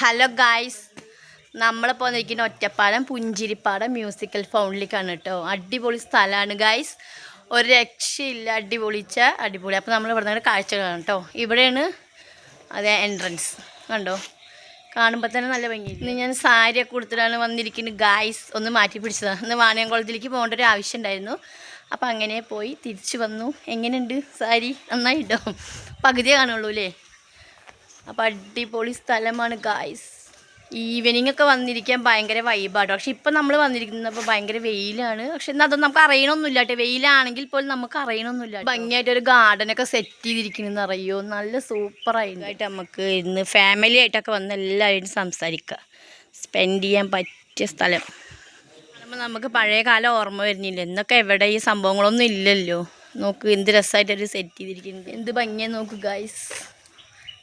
Hello guys, നമ്മളിപ്പോൾ നിൽക്കുന്ന Ottapalam പുഞ്ചിരിപ്പാടം musical ഫൗണ്ടിലേക്കാണ് കേട്ടോ. അടിപൊളി സ്ഥലമാണ് ഗായ്സ്, ഒരു രക്ഷയില്ല, അടിപൊളി. അപ്പോൾ നമ്മൾ ഇവിടെ നിന്ന് കാഴ്ച കാണാം കേട്ടോ. ഇവിടെയാണ് അതേ എൻട്രൻസ്, കണ്ടോ, കാണുമ്പോൾ തന്നെ നല്ല ഭംഗി. ഇന്ന് ഞാൻ സാരിയൊക്കെ കൊടുത്തിട്ടാണ് വന്നിരിക്കുന്നത് ഗായ്സ്. ഒന്ന് മാറ്റി പിടിച്ചതാണ്. ഇന്ന് വാണിയംകുളത്തിലേക്ക് പോകേണ്ട ഒരു ആവശ്യം ഉണ്ടായിരുന്നു. അപ്പോൾ അങ്ങനെ പോയി തിരിച്ചു വന്നു. എങ്ങനെയുണ്ട് സാരി? നന്നായിട്ടോ, പകുതിയേ കാണുള്ളൂ അല്ലേ. അപ്പോൾ അടിപൊളി സ്ഥലമാണ് ഗായ്സ്. ഈവനിങ് ഒക്കെ വന്നിരിക്കാൻ ഭയങ്കര വൈബാട്ടോ. പക്ഷെ ഇപ്പം നമ്മൾ വന്നിരിക്കുന്നപ്പോൾ ഭയങ്കര വെയിലാണ്. പക്ഷെ എന്നാൽ അതൊന്നും നമുക്ക് അറിയണമൊന്നുമില്ല കേട്ടോ. വെയിലാണെങ്കിൽ പോലും നമുക്ക് അറിയണമൊന്നുമില്ല. ഭംഗിയായിട്ടൊരു ഗാർഡനൊക്കെ സെറ്റ് ചെയ്തിരിക്കണമെന്ന് അറിയുമോ, നല്ല സൂപ്പറായിട്ട് നമുക്ക് ഇന്ന് ഫാമിലി ആയിട്ടൊക്കെ വന്ന് എല്ലാവരും സംസാരിക്കുക, സ്പെൻഡ് ചെയ്യാൻ പറ്റിയ സ്ഥലം. അപ്പോൾ നമുക്ക് പഴയ കാലം ഓർമ്മ വരുന്നില്ല. എന്നൊക്കെ എവിടെ ഈ സംഭവങ്ങളൊന്നും ഇല്ലല്ലോ. നോക്ക് എന്ത് രസമായിട്ടൊരു സെറ്റ് ചെയ്തിരിക്കുന്നത്, എന്ത് ഭംഗിയാണ് നോക്ക് ഗായ്സ്.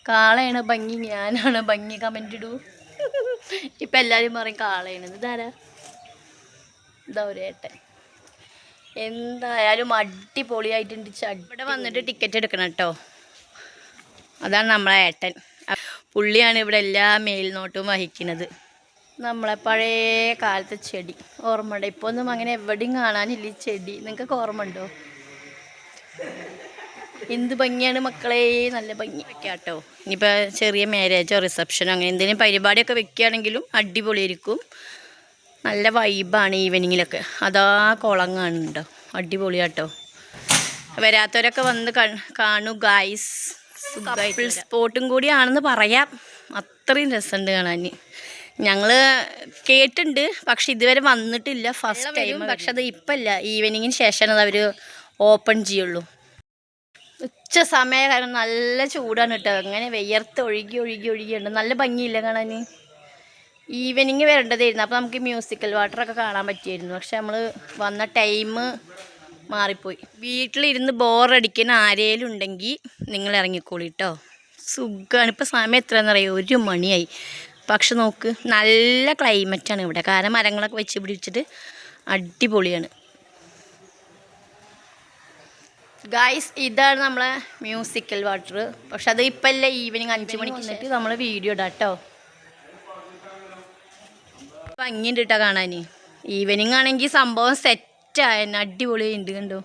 കാളയാണ് ഭംഗി, ഞാനാണ് ഭംഗി? കമൻ്റ് ഇടൂ. ഇപ്പം എല്ലാവരും പറയും കാളയാണ്. ഇതാരാ? ഇതാ ഒരു ഏട്ടൻ. എന്തായാലും അടിപൊളിയായിട്ടുണ്ട്. ഇവിടെ വന്നിട്ട് ടിക്കറ്റ് എടുക്കണം കേട്ടോ. അതാണ് നമ്മളെ ഏട്ടൻ. പുള്ളിയാണ് ഇവിടെ എല്ലാ മേൽനോട്ടവും വഹിക്കുന്നത്. നമ്മളെ പഴയ കാലത്തെ ചെടി ഓർമ്മയുണ്ടോ? ഇപ്പോൾ ഒന്നും അങ്ങനെ എവിടെയും കാണാനില്ല ഈ ചെടി. നിങ്ങൾക്ക് ഓർമ്മ ഉണ്ടോ? എന്ത് ഭംഗിയാണ് മക്കളെ, നല്ല ഭംഗി വെക്കാട്ടോ. ഇനിയിപ്പോൾ ചെറിയ മാരേജോ റിസപ്ഷനോ അങ്ങനെ എന്തെങ്കിലും പരിപാടിയൊക്കെ വെക്കുകയാണെങ്കിലും അടിപൊളിയായിരിക്കും. നല്ല വൈബാണ് ഈവനിങ്ങിലൊക്കെ. അതാ കുളങ്ങാണുണ്ടോ, അടിപൊളിയാട്ടോ. വരാത്തവരൊക്കെ വന്ന് കാണൂ ഗായ്സ്. കപ്പിൾ സ്പോട്ടും കൂടിയാണെന്ന് പറയാം. അത്രയും രസമുണ്ട് കാണാൻ. ഞങ്ങൾ കേട്ടിട്ടുണ്ട്, പക്ഷെ ഇതുവരെ വന്നിട്ടില്ല, ഫസ്റ്റ് ടൈം. പക്ഷെ അത് ഇപ്പം ഇല്ല, ഈവനിങ്ങിന് ശേഷമാണ് അത് അവർ ഓപ്പൺ ചെയ്യുള്ളൂ. ഉച്ച സമയ കാരണം നല്ല ചൂടാണ് കേട്ടോ. അങ്ങനെ വിയർത്ത് ഒഴുകിയുണ്ട്. നല്ല ഭംഗിയില്ല കാണാൻ. ഈവനിങ് വരേണ്ടതായിരുന്നു, അപ്പോൾ നമുക്ക് മ്യൂസിക്കൽ വാട്ടറൊക്കെ കാണാൻ പറ്റിയായിരുന്നു. പക്ഷെ നമ്മൾ വന്ന ടൈം മാറിപ്പോയി. വീട്ടിലിരുന്ന് ബോറടിക്കുന്ന ആരേലും ഉണ്ടെങ്കിൽ നിങ്ങൾ ഇറങ്ങിക്കോളി കേട്ടോ. സുഖമാണ്. ഇപ്പോൾ സമയം എത്രയാണെന്ന് അറിയാം, 1 മണിയായി. പക്ഷെ നോക്ക്, നല്ല ക്ലൈമറ്റാണ് ഇവിടെ. കാരണം മരങ്ങളൊക്കെ വെച്ച് പിടിച്ചിട്ട് അടിപൊളിയാണ് ഗായ്സ്. ഇതാണ് നമ്മളെ മ്യൂസിക്കൽ വാട്ടർ. പക്ഷെ അത് ഇപ്പം അല്ല, ഈവനിങ് 5 മണിക്ക് വന്നിട്ട് നമ്മൾ വീഡിയോ ഇടാം കേട്ടോ. ഭംഗിയുണ്ട് കേട്ടോ കാണാൻ. ഈവനിങ് ആണെങ്കിൽ സംഭവം സെറ്റായ അടിപൊളിയുണ്ട്. കണ്ടോ,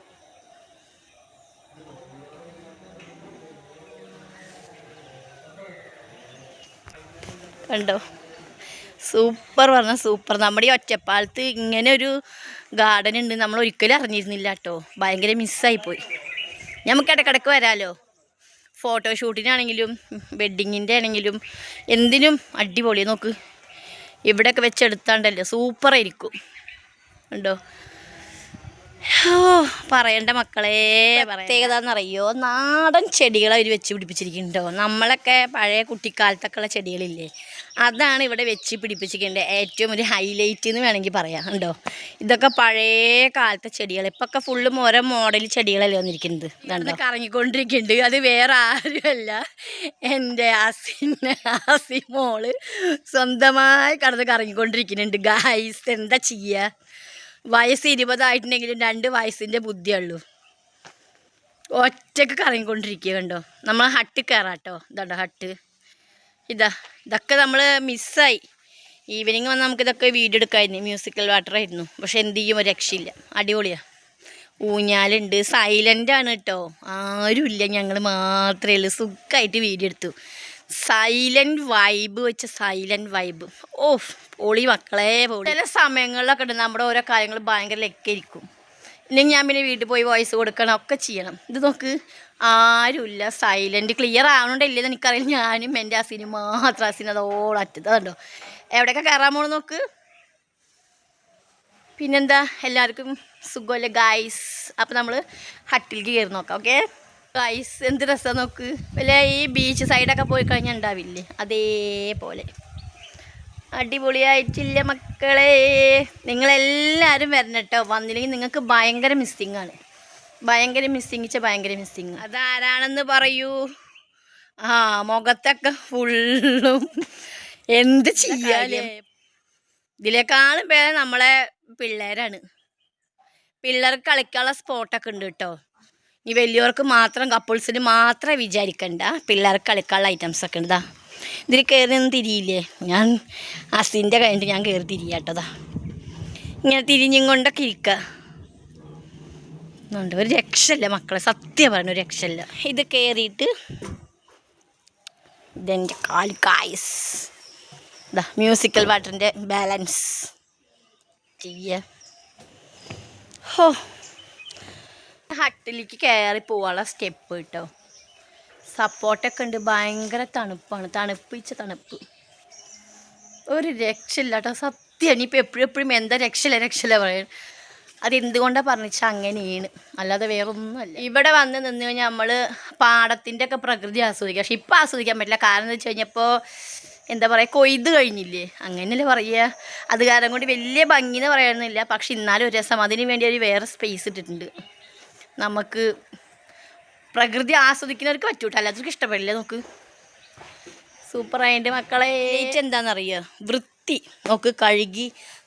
കണ്ടോ, സൂപ്പർ പറഞ്ഞാൽ സൂപ്പർ. നമ്മുടെ ഈ ഒറ്റപ്പാലത്ത് ഇങ്ങനെ ഒരു ഗാർഡൻ ഉണ്ട് നമ്മൾ ഒരിക്കലും അറിഞ്ഞിരുന്നില്ല കേട്ടോ. ഭയങ്കര മിസ്സായിപ്പോയി. നമുക്ക് ഇടയ്ക്കിടയ്ക്ക് വരാമല്ലോ. ഫോട്ടോഷൂട്ടിനാണെങ്കിലും വെഡ്ഡിങ്ങിൻ്റെ ആണെങ്കിലും എന്തിനും അടിപൊളി. നോക്ക്, ഇവിടെയൊക്കെ വെച്ചെടുത്താണ്ടല്ലോ സൂപ്പറായിരിക്കും. ഉണ്ടോ? പറയണ്ട മക്കളെ, പ്രത്യേകത എന്നറിയോ, നാടൻ ചെടികൾ അവർ വെച്ച് പിടിപ്പിച്ചിരിക്കുന്നുണ്ടോ. നമ്മളൊക്കെ പഴയ കുട്ടിക്കാലത്തൊക്കെ ഉള്ള ചെടികളില്ലേ, അതാണ് ഇവിടെ വെച്ച് പിടിപ്പിച്ചിരിക്കേണ്ടത്. ഏറ്റവും ഒരു ഹൈലൈറ്റ് എന്ന് വേണമെങ്കിൽ പറയാം. ഉണ്ടോ, ഇതൊക്കെ പഴയ കാലത്തെ ചെടികൾ. ഇപ്പൊക്കെ ഫുള്ളും ഓരോ മോഡൽ ചെടികളല്ലേ വന്നിരിക്കുന്നത്. ഇതാണ് കറങ്ങിക്കൊണ്ടിരിക്കുന്നുണ്ട്. അത് വേറെ ആരുമല്ല, എൻ്റെ മോള് സ്വന്തമായി കടന്ന് കറങ്ങിക്കൊണ്ടിരിക്കുന്നുണ്ട് ഗായ്സ്. എന്താ ചെയ്യുക, വയസ്സ് 20 ആയിട്ടുണ്ടെങ്കിലും 2 വയസ്സിൻ്റെ ബുദ്ധിയുള്ളൂ. ഒറ്റക്ക് കറങ്ങിക്കൊണ്ടിരിക്കുക. കണ്ടോ, നമ്മൾ ഹട്ട് കയറാട്ടോ. ഇതാണ്ടോ ഹട്ട്. ഇതൊക്കെ നമ്മൾ മിസ്സായി. ഈവനിങ് വന്ന് നമുക്കിതൊക്കെ വീഡിയോ എടുക്കാമായിരുന്നു. മ്യൂസിക്കൽ വാട്ടർ ആയിരുന്നു. പക്ഷെ എന്ത് ചെയ്യും, ഒരു രക്ഷയില്ല. അടിപൊളിയാണ്. ഊഞ്ഞാലുണ്ട്. സൈലൻ്റാണ് കേട്ടോ, ആരുമില്ല, ഞങ്ങൾ മാത്രമേ ഉള്ളൂ. സുഖമായിട്ട് വീഡിയോ എടുത്തു. സൈലൻറ്റ് വൈബ് വെച്ച സൈലൻറ്റ് വൈബ്. ഓ പൊളി മക്കളെ, പൊളി. ചില സമയങ്ങളിലൊക്കെ ഉണ്ട് നമ്മുടെ ഓരോ കാര്യങ്ങൾ ഭയങ്കര ലെക്കായിരിക്കും. ഇല്ലെങ്കിൽ ഞാൻ പിന്നെ വീട്ടിൽ പോയി വോയിസ് കൊടുക്കണം, ഒക്കെ ചെയ്യണം. ഇത് നോക്ക്, ആരുമില്ല, സൈലൻറ്റ്. ക്ലിയർ ആവണോണ്ടില്ലെന്ന് എനിക്കറിയില്ല. ഞാനും എൻ്റെ അസിനും മാത്രം. അസിന് അതോളം അറ്റത്തുണ്ടോ. എവിടെയൊക്കെ കയറാൻ പോകണം നോക്ക്. പിന്നെന്താ, എല്ലാവർക്കും സുഖമല്ലേ ഗായ്സ്? അപ്പോൾ നമ്മൾ ഹട്ടിലേക്ക് കയറി നോക്കാം. ഓക്കെ ഗായ്സ്, എന്ത് രസമാണ് നോക്ക്. വല്ല ഈ ബീച്ച് സൈഡൊക്കെ പോയി കഴിഞ്ഞാൽ ഉണ്ടാവില്ലേ, അതേപോലെ അടിപൊളിയായിട്ടില്ല മക്കളെ. നിങ്ങളെല്ലാവരും വരണം കേട്ടോ. വന്നില്ലെങ്കിൽ നിങ്ങൾക്ക് ഭയങ്കര മിസ്സിങ്ങാണ്. ഭയങ്കര മിസ്സിങ്. അതാരാണെന്ന് പറയൂ. മുഖത്തൊക്കെ ഫുള്ളും എന്ത് ചെയ്യാലേ. ഇതിലേക്കാളും പേരെ നമ്മളെ പിള്ളേരാണ്. പിള്ളേർക്ക് കളിക്കാനുള്ള സ്പോട്ടൊക്കെ ഉണ്ട് കേട്ടോ. ഈ വലിയവർക്ക് മാത്രം, കപ്പിൾസിന് മാത്രം വിചാരിക്കണ്ട. പിള്ളേർക്ക് കളിക്കാനുള്ള ഐറ്റംസൊക്കെ ഉണ്ട്. ഇതിൽ കയറി നിന്ന് തിരിയില്ലേ, ഞാൻ അസിൻ്റെ കഴിഞ്ഞിട്ട് ഞാൻ കയറി തിരിയാട്ടതാ. ഇങ്ങനെ തിരിഞ്ഞും കൊണ്ടൊക്കെ ഇരിക്കുക. ഒരു രക്ഷയില്ല മക്കളെ, സത്യം പറഞ്ഞ ഒരു രക്ഷയില്ല. ഇത് കയറിയിട്ട് ഇതെൻ്റെ കാല് കായ്സ് ഇതാ മ്യൂസിക്കൽ വാട്ടറിൻ്റെ ബാലൻസ് ചെയ്യ. ഹോ, ഹട്ടിലേക്ക് കയറി പോവാനുള്ള സ്റ്റെപ്പ് കേട്ടോ. സപ്പോർട്ടൊക്കെ ഉണ്ട്, ഭയങ്കര തണുപ്പാണ്, തണുപ്പ്. ഒരു രക്ഷയില്ല കേട്ടോ, സത്യം. ഇനിയിപ്പോൾ എപ്പോഴും എന്താ രക്ഷയില്ല പറയാൻ. അതെന്തുകൊണ്ടാണ് പറഞ്ഞാൽ അങ്ങനെയാണ്, അല്ലാതെ വേറൊന്നുമല്ല. ഇവിടെ വന്ന് നിന്ന് കഴിഞ്ഞാൽ നമ്മൾ പാടത്തിൻ്റെ ഒക്കെ പ്രകൃതി ആസ്വദിക്കുക. പക്ഷെ ഇപ്പം ആസ്വദിക്കാൻ പറ്റില്ല. കാരണം എന്ന് വെച്ച് കഴിഞ്ഞപ്പോൾ എന്താ പറയുക, കൊയ്ത് കഴിഞ്ഞില്ലേ, അങ്ങനെയല്ലേ പറയുക. അത് കാരണം കൊണ്ട് വലിയ ഭംഗി എന്ന് പറയാനൊന്നുമില്ല. പക്ഷെ എന്നാലും ഒരു രസം. അതിന് വേണ്ടി ഒരു വേറെ സ്പേസ് ഇട്ടിട്ടുണ്ട്. നമുക്ക് പ്രകൃതി ആസ്വദിക്കുന്നവർക്ക് പറ്റൂട്ടോ, അല്ലാത്തവർക്ക് ഇഷ്ടപ്പെടില്ല. നോക്ക്, സൂപ്പറായിട്ട് മക്കളെ. എന്താണെന്നറിയുക, വൃത്തി നോക്ക്, കഴുകി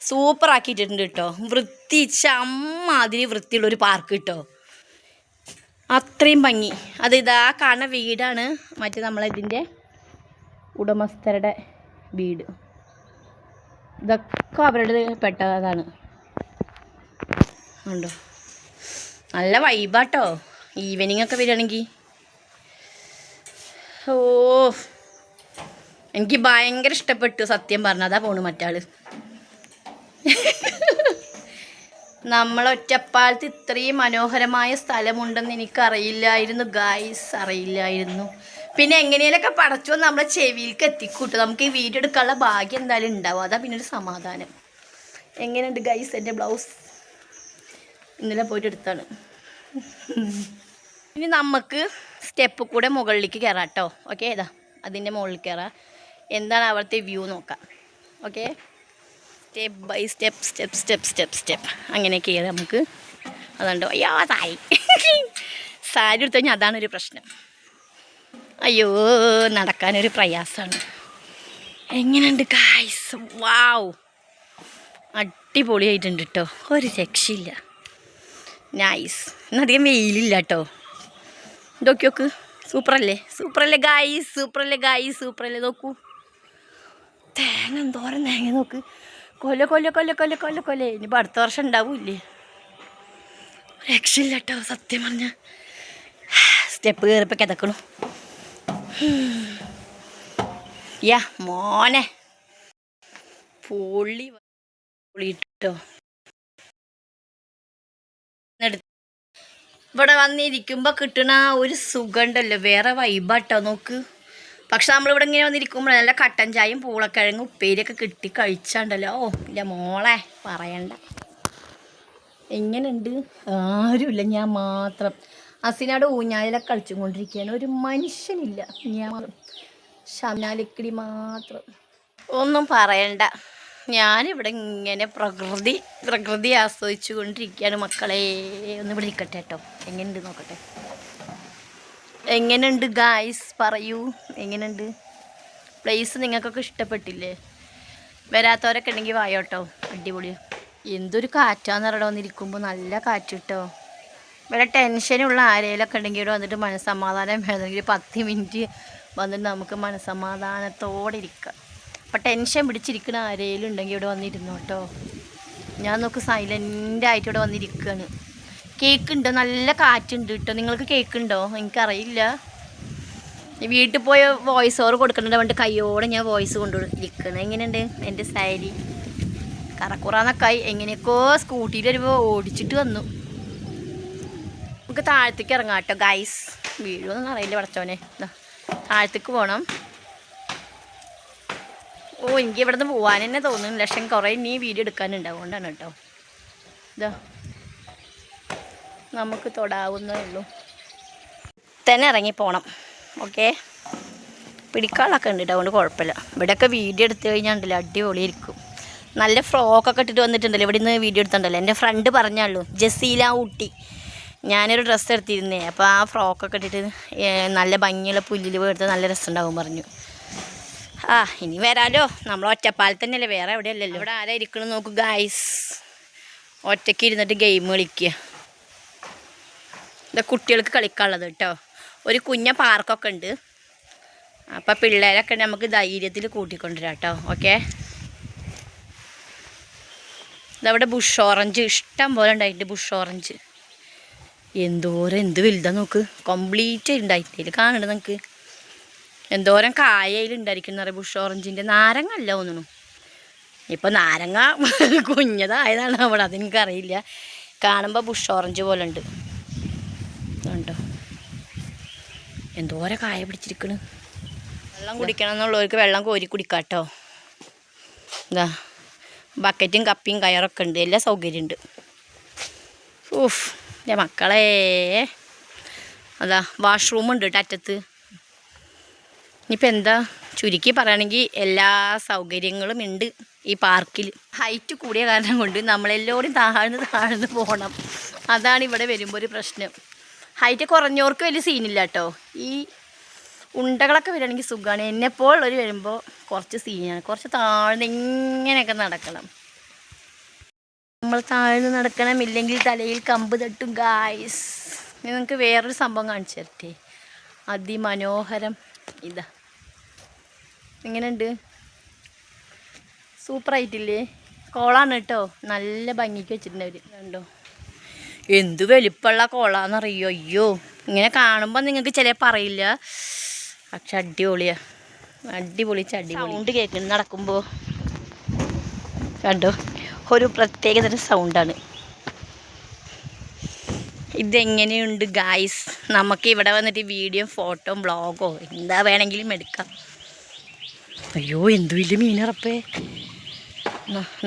സൂപ്പറാക്കിയിട്ടുണ്ട് കേട്ടോ. വൃത്തി ചമ്മാതിരി വൃത്തിയുള്ളൊരു പാർക്ക് കേട്ടോ, അത്രയും ഭംഗി. അത് ഇതാ കാണുന്ന വീടാണ് മറ്റേ നമ്മളിതിൻ്റെ ഉടമസ്ഥരുടെ വീട്. ഇതൊക്കെ അവരുടെ പെട്ടതാണ്. ഉണ്ടോ, നല്ല വൈബാട്ടോ ഈവനിങ് ഒക്കെ വരികയാണെങ്കിൽ. ഓ, എനിക്ക് ഭയങ്കര ഇഷ്ടപ്പെട്ടു സത്യം പറഞ്ഞാൽ. അതാ പോണു മറ്റാള്. നമ്മളൊറ്റപ്പാലത്ത് ഇത്രയും മനോഹരമായ സ്ഥലമുണ്ടെന്ന് എനിക്കറിയില്ലായിരുന്നു ഗായ്സ്, അറിയില്ലായിരുന്നു. പിന്നെ എങ്ങനെയൊക്കെ പടച്ചു വന്ന് നമ്മളെ ചെവിയിലേക്ക് എത്തിക്കൂട്ടോ. നമുക്ക് ഈ വീഡിയോ എടുക്കാനുള്ള ഭാഗ്യം എന്തായാലും ഉണ്ടാവും, അതാ പിന്നെ ഒരു സമാധാനം. എങ്ങനെയുണ്ട് ഗായ്സ് എൻ്റെ ബ്ലൗസ്? ഇന്നലെ പോയിട്ട് എടുത്താണ്. ഇനി നമുക്ക് സ്റ്റെപ്പ് കൂടെ മുകളിലേക്ക് കയറാം കേട്ടോ. ഓക്കെ, ഏതാ അതിൻ്റെ മുകളിൽ കയറാം. എന്താണ് അവിടുത്തെ വ്യൂ നോക്കാം. ഓക്കെ, സ്റ്റെപ്പ് ബൈ സ്റ്റെപ്പ് അങ്ങനെ കയറി നമുക്ക്. അതുണ്ടോ, അയ്യോ സാരി സാരി എടുത്തു കഴിഞ്ഞാൽ അതാണൊരു പ്രശ്നം. അയ്യോ, നടക്കാനൊരു പ്രയാസമാണ്. എങ്ങനെയുണ്ട് ഗായ്സ്? വാവ്, അടിപൊളിയായിട്ടുണ്ട് കേട്ടോ, ഒരു രക്ഷയില്ല. നൈസ്. ഇന്നധികം വെയിലില്ല കേട്ടോ. നോക്കി സൂപ്പറല്ലേ ഗായ്സ്. നോക്കൂ, തേങ്ങ എന്തോരം തേങ്ങ നോക്ക്. കൊല്ല. ഇനിയിപ്പോൾ അടുത്ത വർഷം ഉണ്ടാവൂല്ലേ? രക്ഷയില്ല കേട്ടോ സത്യം പറഞ്ഞ. സ്റ്റെപ്പ് കയറിപ്പോൾ കിതക്കണു. യാ മോനെ, പൊളിട്ടോ. ഇവിടെ വന്നിരിക്കുമ്പോൾ കിട്ടണ ഒരു സുഖം ഉണ്ടല്ലോ, വേറെ വൈബാട്ടോ. നോക്ക്. പക്ഷെ നമ്മളിവിടെ ഇങ്ങനെ വന്നിരിക്കുമ്പോൾ നല്ല കട്ടൻ ചായയും പൂളക്കിഴങ്ങും ഉപ്പേരിയൊക്കെ കിട്ടി കഴിച്ചാണ്ടല്ലോ. ഓ ഇല്ല മോളെ പറയണ്ട. എങ്ങനെയുണ്ട്? ആരുമില്ല, ഞാൻ മാത്രം. അസിനാട് ഊഞ്ഞാലിലൊക്കെ കളിച്ചും കൊണ്ടിരിക്കുകയാണ്. ഒരു മനുഷ്യനില്ല, ഞാൻ ഷംനാലിക്കിടി മാത്രം. ഒന്നും പറയണ്ട, ഞാനിവിടെ ഇങ്ങനെ പ്രകൃതി ആസ്വദിച്ചു കൊണ്ടിരിക്കുകയാണ് മക്കളെ. ഒന്ന് ഇവിടെ നിൽക്കട്ടെ കേട്ടോ, എങ്ങനെയുണ്ട് നോക്കട്ടെ. എങ്ങനെയുണ്ട് ഗായ്സ് പറയൂ, എങ്ങനെയുണ്ട് പ്ലേസ്? നിങ്ങൾക്കൊക്കെ ഇഷ്ടപ്പെട്ടില്ലേ? വരാത്തവരൊക്കെ ഉണ്ടെങ്കിൽ വായോട്ടോ, അടിപൊളി. എന്തൊരു കാറ്റാന്ന് പറയണോ, വന്നിരിക്കുമ്പോൾ നല്ല കാറ്റ് കിട്ടോ. ഇവിടെ ടെൻഷനുള്ള ആരെയിലൊക്കെ ഉണ്ടെങ്കിൽ ഇവിടെ വന്നിട്ട് മനസ്സമാധാനം വേണമെങ്കിൽ 10 മിനിറ്റ് വന്നിട്ട് നമുക്ക് മനസ്സമാധാനത്തോടെ ഇരിക്കാം. അപ്പം ടെൻഷൻ പിടിച്ചിരിക്കുന്ന ആരെങ്കിലും ഉണ്ടെങ്കിൽ ഇവിടെ വന്നിരുന്നു കേട്ടോ. ഞാൻ നോക്ക് സൈലൻ്റായിട്ട് ഇവിടെ വന്നിരിക്കുകയാണ്. കേക്കുണ്ട്, നല്ല കാറ്റുണ്ട് കേട്ടോ. നിങ്ങൾക്ക് കേക്കുണ്ടോ? എനിക്കറിയില്ല. വീട്ടിൽ പോയ വോയിസ് ഓവർ കൊടുക്കുന്നുണ്ട് പറഞ്ഞിട്ട് കയ്യോടെ ഞാൻ വോയിസ് കൊണ്ടുപോയിരിക്കണം. എങ്ങനെയുണ്ട് എൻ്റെ സാരി? കറക്കുറാന്നൊക്കായി എങ്ങനെയൊക്കെയോ സ്കൂട്ടിയിൽ വരുമ്പോൾ ഓടിച്ചിട്ട് വന്നു. നമുക്ക് താഴത്തേക്ക് ഇറങ്ങാം കേട്ടോ ഗൈസ്. വീഴൊന്നും അറിയില്ല പടച്ചോനെ. താഴത്തേക്ക് പോകണം. ഓ, എനിക്ക് ഇവിടെ നിന്ന് പോകാൻ തന്നെ തോന്നുന്നില്ല. പക്ഷെ കുറേ ഇനി വീഡിയോ എടുക്കാനുണ്ടാവും, കൊണ്ടാണ് കേട്ടോ. ഇതാ നമുക്ക് തൊടാവുന്നേ ഉള്ളൂ. തന്നെ ഇറങ്ങി പോകണം. ഓക്കെ, പിടിക്കാളൊക്കെ ഉണ്ട് കേട്ടോ, അതുകൊണ്ട് കുഴപ്പമില്ല. ഇവിടെയൊക്കെ വീഡിയോ എടുത്തു കഴിഞ്ഞാൽ ഉണ്ടല്ലോ അടിപൊളിയായിരിക്കും. നല്ല ഫ്രോക്കൊക്കെ ഇട്ടിട്ട് വന്നിട്ടുണ്ടല്ലോ ഇവിടെ നിന്ന് വീഡിയോ എടുത്തിട്ടുണ്ടല്ലോ. എൻ്റെ ഫ്രണ്ട് പറഞ്ഞാളൂ, ജസീല ഊട്ടി. ഞാനൊരു ഡ്രസ്സ് എടുത്തിരുന്നേ, അപ്പോൾ ആ ഫ്രോക്കൊക്കെ ഇട്ടിട്ട് നല്ല ഭംഗിയുള്ള പുല്ലിൽ എടുത്ത് നല്ല രസമുണ്ടാവും പറഞ്ഞു. ഇനി വരാലോ, നമ്മൾ ഒറ്റപ്പാലത്ത് തന്നെയല്ലേ, വേറെ എവിടെയല്ലല്ലോ. ഇവിടെ ആരാ ഇരിക്കണം നോക്കൂ ഗായ്സ്. ഒറ്റയ്ക്ക് ഇരുന്നിട്ട് ഗെയിം കളിക്കുക. ഇത് കുട്ടികൾക്ക് കളിക്കാനുള്ളത് കേട്ടോ. ഒരു കുഞ്ഞ പാർക്കൊക്കെ ഉണ്ട്. അപ്പം പിള്ളേരൊക്കെ നമുക്ക് ധൈര്യത്തിൽ കൂട്ടിക്കൊണ്ടുവരാം കേട്ടോ. ഓക്കെ, ഇതവിടെ ബുഷ് ഓറഞ്ച് ഇഷ്ടം പോലെ ഉണ്ടായിട്ട്. ബുഷ് ഓറഞ്ച് എന്തോരം എന്ത് വലുതാ നോക്ക്, കംപ്ലീറ്റ് ഉണ്ടായിട്ടില്ല. കാണുന്നുണ്ട് നിങ്ങൾക്ക് എന്തോരം കായയിൽ ഉണ്ടായിരിക്കുന്ന അറിയാം ബുഷ് ഓറഞ്ചിൻ്റെ. നാരങ്ങ അല്ല തോന്നുന്നു. ഇപ്പം നാരങ്ങ കുഞ്ഞതായതാണ് അവിടെ, അതെനിക്കറിയില്ല. കാണുമ്പോൾ ബുഷ് ഓറഞ്ച് പോലെ ഉണ്ട് കണ്ടോ, എന്തോരം കായ പിടിച്ചിരിക്കണ്. വെള്ളം കുടിക്കണം എന്നുള്ളവർക്ക് വെള്ളം കോരി കുടിക്കാം കേട്ടോ. ഇതാ ബക്കറ്റും കപ്പിയും കയറൊക്കെ ഉണ്ട്, എല്ലാ സൗകര്യമുണ്ട്. ഊഫ് എൻ്റെ മക്കളെ, അതാ വാഷ്റൂം ഉണ്ട് കേട്ടോ അറ്റത്ത്. ഇനിയിപ്പോൾ എന്താ ചുരുക്കി പറയുകയാണെങ്കിൽ എല്ലാ സൗകര്യങ്ങളും ഉണ്ട് ഈ പാർക്കിൽ. ഹൈറ്റ് കൂടിയ കാരണം കൊണ്ട് നമ്മളെല്ലാവരും താഴ്ന്ന് പോകണം. അതാണ് ഇവിടെ വരുമ്പോൾ ഒരു പ്രശ്നം. ഹൈറ്റ് കുറഞ്ഞവർക്ക് വലിയ സീനില്ല കേട്ടോ. ഈ ഉണ്ടകളൊക്കെ വരികയാണെങ്കിൽ സുഖമാണ്. എന്നെപ്പോൾ ഒരു വരുമ്പോൾ കുറച്ച് സീനാണ്. കുറച്ച് താഴ്ന്ന് ഇങ്ങനെയൊക്കെ നടക്കണം. നമ്മൾ താഴ്ന്ന് നടക്കണം, ഇല്ലെങ്കിൽ തലയിൽ കമ്പ് തട്ടും ഗായ്സ്. നിങ്ങൾക്ക് വേറൊരു സംഭവം കാണിച്ചു തരട്ടെ, അതിമനോഹരം. ഇതാ എങ്ങനെയുണ്ട്, സൂപ്പറായിട്ടില്ലേ? കോളാണ് കേട്ടോ, നല്ല ഭംഗിക്ക് വെച്ചിട്ടുണ്ട് അവർ. കണ്ടോ എന്ത് വലിപ്പമുള്ള കോളാന്നറിയോ. അയ്യോ, ഇങ്ങനെ കാണുമ്പോൾ നിങ്ങൾക്ക് ചിലപ്പോൾ അറിയില്ല, പക്ഷെ അടിപൊളിയാ, അടിപൊളി. സൗണ്ട് കേൾക്കുന്നു നടക്കുമ്പോൾ. കണ്ടോ, ഒരു പ്രത്യേക തരം സൗണ്ടാണ്. ഇതെങ്ങനെയുണ്ട് ഗായ്സ്? നമുക്ക് ഇവിടെ വന്നിട്ട് വീഡിയോ ഫോട്ടോ വ്ളോഗോ എന്താ വേണമെങ്കിലും എടുക്കാം. അയ്യോ എന്ത് വലിയ മീനുറപ്പേ,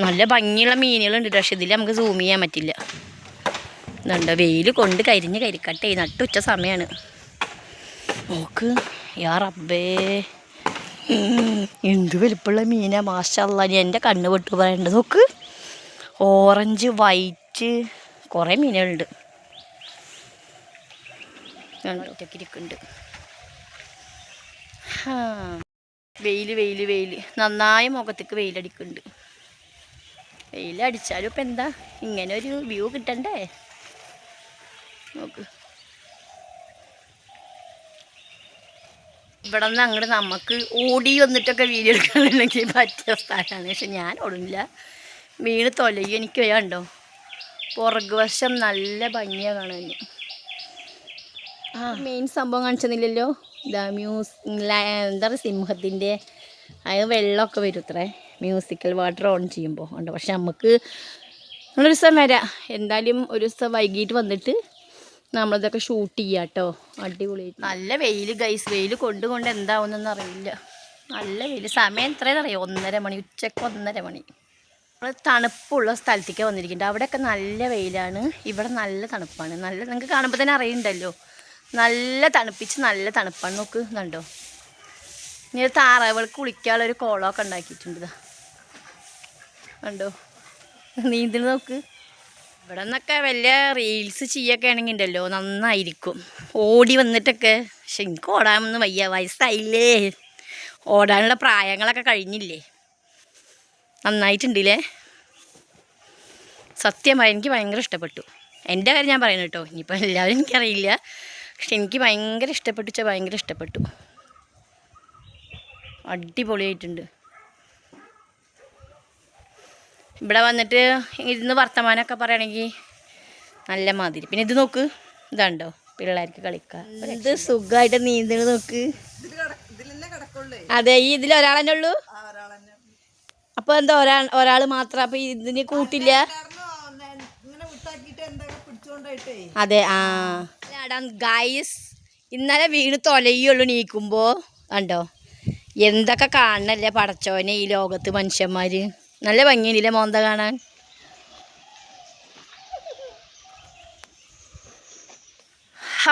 നല്ല ഭംഗിയുള്ള മീനുകളുണ്ട്. പക്ഷെ ഇതിൽ നമുക്ക് സൂം ചെയ്യാൻ പറ്റില്ല. ഇതുണ്ടോ, വെയിൽ കൊണ്ട് കരിക്കട്ടെ. നട്ടുച്ച സമയമാണ്. നോക്ക് യാ റബ്ബേ, എന്ത് വലിപ്പമുള്ള മീനാ, മാഷാല്ലാ. എൻ്റെ കണ്ണ് പെട്ടു പറയണ്ടത്. നോക്ക്, ഓറഞ്ച്, വൈറ്റ്, കുറേ മീനുകളുണ്ട്. ഒറ്റയ്ക്ക് ഇരിക്കുന്നുണ്ട്. വെയിൽ നന്നായി മുഖത്തേക്ക് വെയിലടിക്കുന്നുണ്ട്. വെയിലടിച്ചാലും ഇപ്പം എന്താ, ഇങ്ങനെ ഒരു വ്യൂ കിട്ടണ്ടേ? നോക്ക്, ഇവിടെ നിന്ന് അങ്ങോട്ട് നമുക്ക് ഓടി വന്നിട്ടൊക്കെ വീഡിയോ എടുക്കാനുണ്ടെങ്കിൽ പറ്റിയ സ്ഥലമാണ്. പക്ഷെ ഞാൻ ഓടുന്നില്ല, വീണ് തൊലയും. എനിക്ക് വയ്യാണ്ടോ, പുറകു വശം നല്ല ഭംഗിയാണ് കാണാൻ. മെയിൻ സംഭവം കാണിച്ചെന്നില്ലല്ലോ. ഇതാ എന്താ പറയുക, സിംഹത്തിൻ്റെ അത് വെള്ളമൊക്കെ വരും അത്രേ, മ്യൂസിക്കൽ വാട്ടർ ഓൺ ചെയ്യുമ്പോൾ ഉണ്ട്. പക്ഷെ നമുക്ക് ഒരു ദിവസം വരാം എന്തായാലും, ഒരു ദിവസം വൈകിട്ട് വന്നിട്ട് നമ്മളിതൊക്കെ ഷൂട്ട് ചെയ്യാം കേട്ടോ. അടിപൊളി. നല്ല വെയിൽ ഗൈസ്, വെയിൽ കൊണ്ട് എന്താവുന്നൊന്നും അറിയില്ല. നല്ല വെയിൽ. സമയം എത്രയെന്നറിയോ, 1:30 മണി, ഉച്ചക്ക് 1:30 മണി. നമ്മൾ തണുപ്പുള്ള സ്ഥലത്തേക്ക് വന്നിരിക്കുന്നുണ്ട്. അവിടെയൊക്കെ നല്ല വെയിലാണ്, ഇവിടെ നല്ല തണുപ്പാണ്. നല്ല നിങ്ങൾക്ക് കാണുമ്പോൾ തന്നെ അറിയുന്നുണ്ടല്ലോ, നല്ല തണുപ്പിച്ച് നല്ല തണുപ്പാണ്. നോക്ക് കണ്ടോ, ഇനി താറാവുകൾക്ക് കുളിക്കാനുള്ളൊരു കുളമൊക്കെ ഉണ്ടാക്കിയിട്ടുണ്ട്. ഇതാ കണ്ടോ, നീന്തൽ നോക്ക്. ഇവിടെ നിന്നൊക്കെ വലിയ റീൽസ് ചെയ്യൊക്കെ ആണെങ്കിൽ ഉണ്ടല്ലോ നന്നായിരിക്കും, ഓടി വന്നിട്ടൊക്കെ. പക്ഷെ എനിക്ക് ഓടാനൊന്നും വയ്യ, വയസ്സായില്ലേ, ഓടാനുള്ള പ്രായങ്ങളൊക്കെ കഴിഞ്ഞില്ലേ. നന്നായിട്ടുണ്ടല്ലേ, സത്യമായി എനിക്ക് ഭയങ്കര ഇഷ്ടപ്പെട്ടു. എൻ്റെ കാര്യം ഞാൻ പറയുന്നത് കേട്ടോ, ഇനിയിപ്പോൾ എല്ലാവരും എനിക്കറിയില്ല, പക്ഷെ എനിക്ക് ഭയങ്കര ഇഷ്ടപ്പെട്ടു, ഭയങ്കര ഇഷ്ടപ്പെട്ടു. അടിപൊളിയായിട്ടുണ്ട്. ഇവിടെ വന്നിട്ട് ഇരുന്ന് വർത്തമാനമൊക്കെ പറയുകയാണെങ്കിൽ നല്ല മാതിരി. പിന്നെ ഇത് നോക്ക്, ഇതാണ്ടോ പിള്ളേർക്ക് കളിക്കാം, എന്ത് സുഖമായിട്ട് നീന്തൽ നോക്ക്. അതെ, ഈ ഇതിൽ ഒരാളെന്നെ ഉള്ളൂ. അപ്പോൾ എന്താ ഒരാൾ മാത്രം, അപ്പോൾ ഇതിന് കൂട്ടില്ല. അതെ, ഗൈസ് ഇന്നലെ വീണ് തൊലയുള്ളൂ നീക്കുമ്പോൾ. കണ്ടോ എന്തൊക്കെ കാണണല്ലേ പടച്ചോനെ ഈ ലോകത്ത് മനുഷ്യന്മാർ. നല്ല ഭംഗിയില്ലേ മോന്ത കാണാൻ.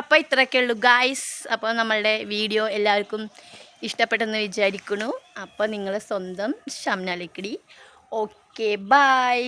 അപ്പോൾ ഇത്രയൊക്കെ ഉള്ളൂ ഗായ്സ്. അപ്പോൾ നമ്മളുടെ വീഡിയോ എല്ലാവർക്കും ഇഷ്ടപ്പെട്ടെന്ന് വിചാരിക്കുന്നു. അപ്പോൾ നിങ്ങൾ സ്വന്തം ഷംന ലിക്കിടി. Okay, by.